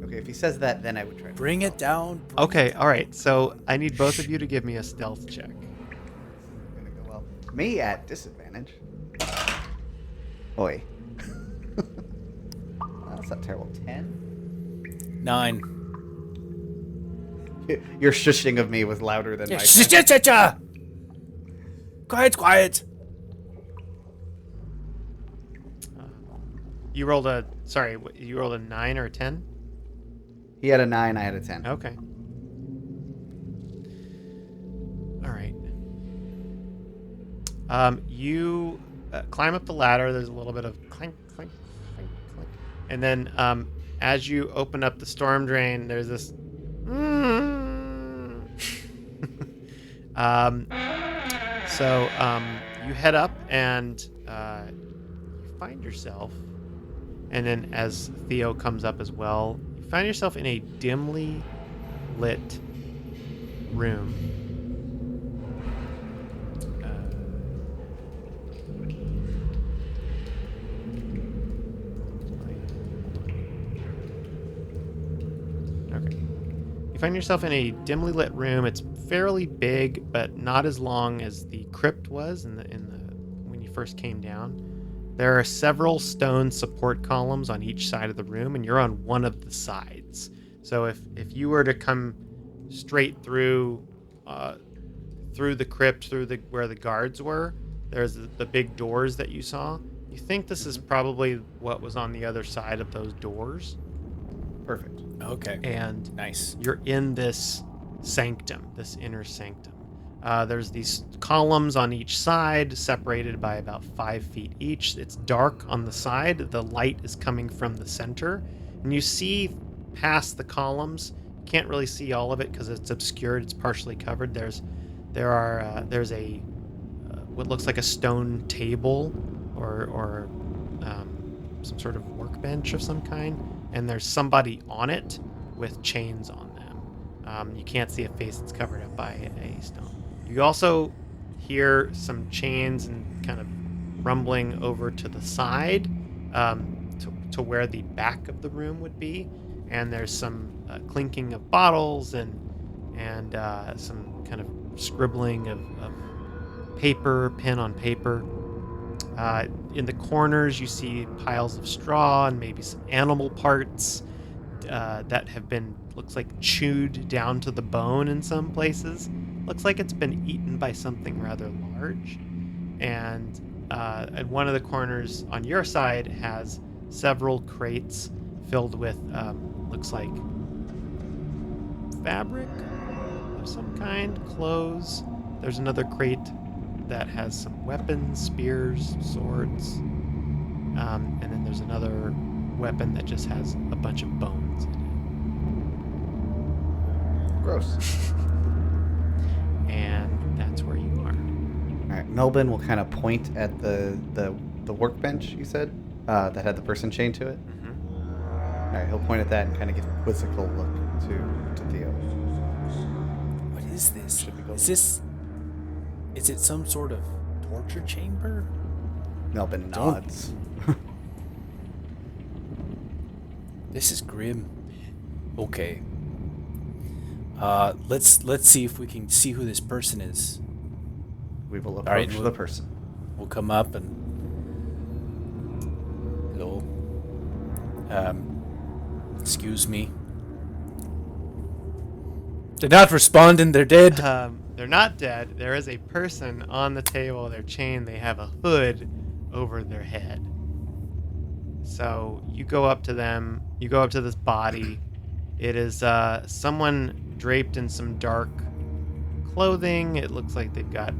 Okay, if he says that, then I would try to Bring it down. Okay, all right. So I need both of you to give me a stealth check. Gonna go well. Me at disadvantage. Oi. That's not terrible. 10. 9. Your shushing of me was louder than my. Cha-cha-cha! Quiet. You rolled a 9 or a 10? He had a 9, I had a 10. Okay. All right. You climb up the ladder. There's a little bit of clink, clink, clink, clink. And then as you open up the storm drain, there's this... So you head up and you find yourself, and then as Theo comes up as well, you find yourself in a dimly lit room. Okay. You find yourself in a dimly lit room. It's fairly big, but not as long as the crypt was in the when you first came down. There are several stone support columns on each side of the room, and you're on one of the sides. So if you were to come straight through the crypt, where the guards were, there's the big doors that you saw. You think this is probably what was on the other side of those doors. Perfect. Okay. And Nice. you're in this sanctum, this inner sanctum. There's these columns on each side, separated by about 5 feet each. It's dark on the side. The light is coming from the center, and you see past the columns. You can't really see all of it because it's obscured. It's partially covered. There's a what looks like a stone table or some sort of workbench of some kind, and there's somebody on it with chains on them. You can't see a face. It's covered up by a stone. You also hear some chains and kind of rumbling over to the side, to where the back of the room would be, and there's some clinking of bottles and some kind of scribbling of paper, pen on paper. In the corners, you see piles of straw and maybe some animal parts that have been, looks like, chewed down to the bone in some places. Looks like it's been eaten by something rather large. And at one of the corners on your side has several crates filled with, looks like fabric of some kind, clothes. There's another crate that has some weapons, spears, swords. And then there's another weapon that just has a bunch of bones in Gross. it. And that's where you are. All right, Melbin will kind of point at the workbench you said that had the person chained to it. Mm-hmm. All right, he'll point at that and kind of give a quizzical look to Theo. What is this? Should we go? Is it some sort of torture chamber? Melbin Don't- nods. This is grim. Okay. Let's see if we can see who this person is. We will All right, approach we'll- the person. We'll come up and hello. Excuse me. They're not responding. They're dead. They're not dead. There is a person on the table. They're chained. They have a hood over their head. So you go up to them. You go up to this body. It is someone draped in some dark clothing. It looks like they've got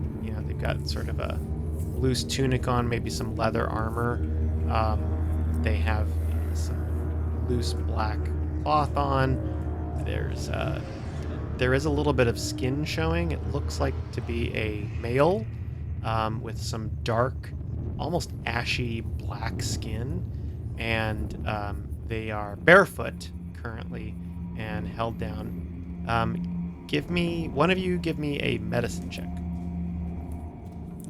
sort of a loose tunic on, maybe some leather armor. They have some loose black cloth on. There is a little bit of skin showing. It looks like to be a male with some dark, almost ashy black skin, and they are barefoot currently and held down. One of you give me a medicine check.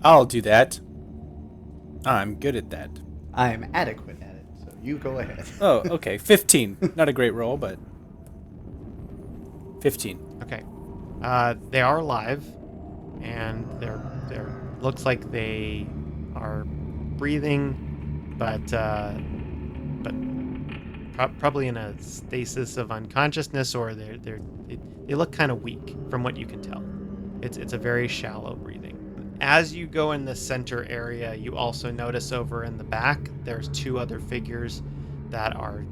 I'll do that. I'm good at that. I am adequate at it, so you go ahead. Oh, okay. 15. Not a great roll, but 15. Okay. They are alive, and they're looks like they are breathing, but probably in a stasis of unconsciousness, or they look kind of weak from what you can tell. It's a very shallow breathing. As you go in the center area, you also notice over in the back, there's 2 other figures that are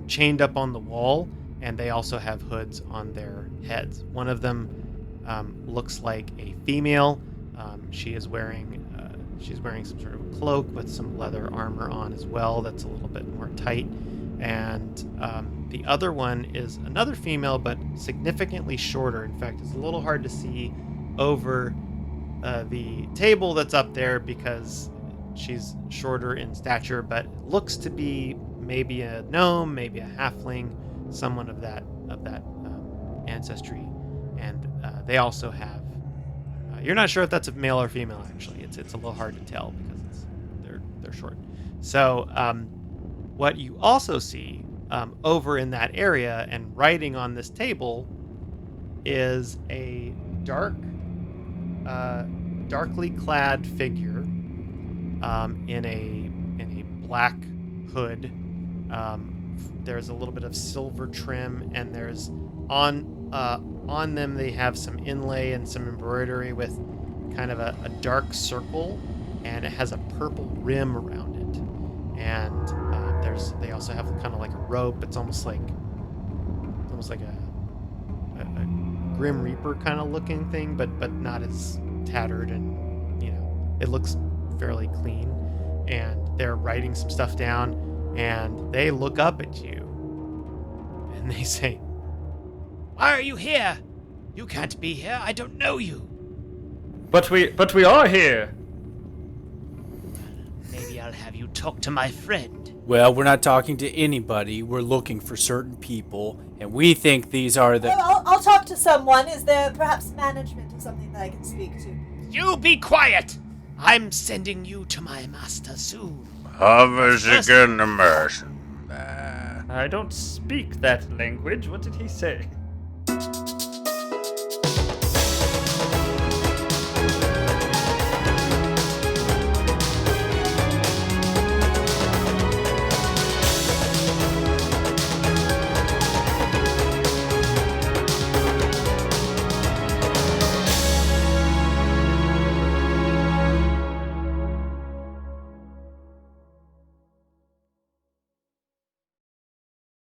chained up on the wall, and they also have hoods on their heads. One of them looks like a female. She's wearing some sort of cloak with some leather armor on as well. That's a little bit more tight. And the other one is another female, but significantly shorter. In fact, it's a little hard to see over the table that's up there because she's shorter in stature, but looks to be maybe a gnome, maybe a halfling, someone of that ancestry. And they also have. You're not sure if that's a male or female. Actually, it's a little hard to tell because they're short. So what you also see over in that area and writing on this table is a darkly clad figure in a black hood. There's a little bit of silver trim, and there's on them they have some inlay and some embroidery with kind of a dark circle, and it has a purple rim around it. And they also have kind of like a rope. It's almost like a Grim Reaper kind of looking thing, but not as tattered, and it looks fairly clean. And they're writing some stuff down, and they look up at you and they say, "Why are you here? You can't be here. I don't know you." But we are here. Maybe I'll have you talk to my friend. Well, we're not talking to anybody. We're looking for certain people, and we think these are the... Well, I'll talk to someone. Is there perhaps management or something that I can speak to? You be quiet! I'm sending you to my master soon. I don't speak that language. What did he say?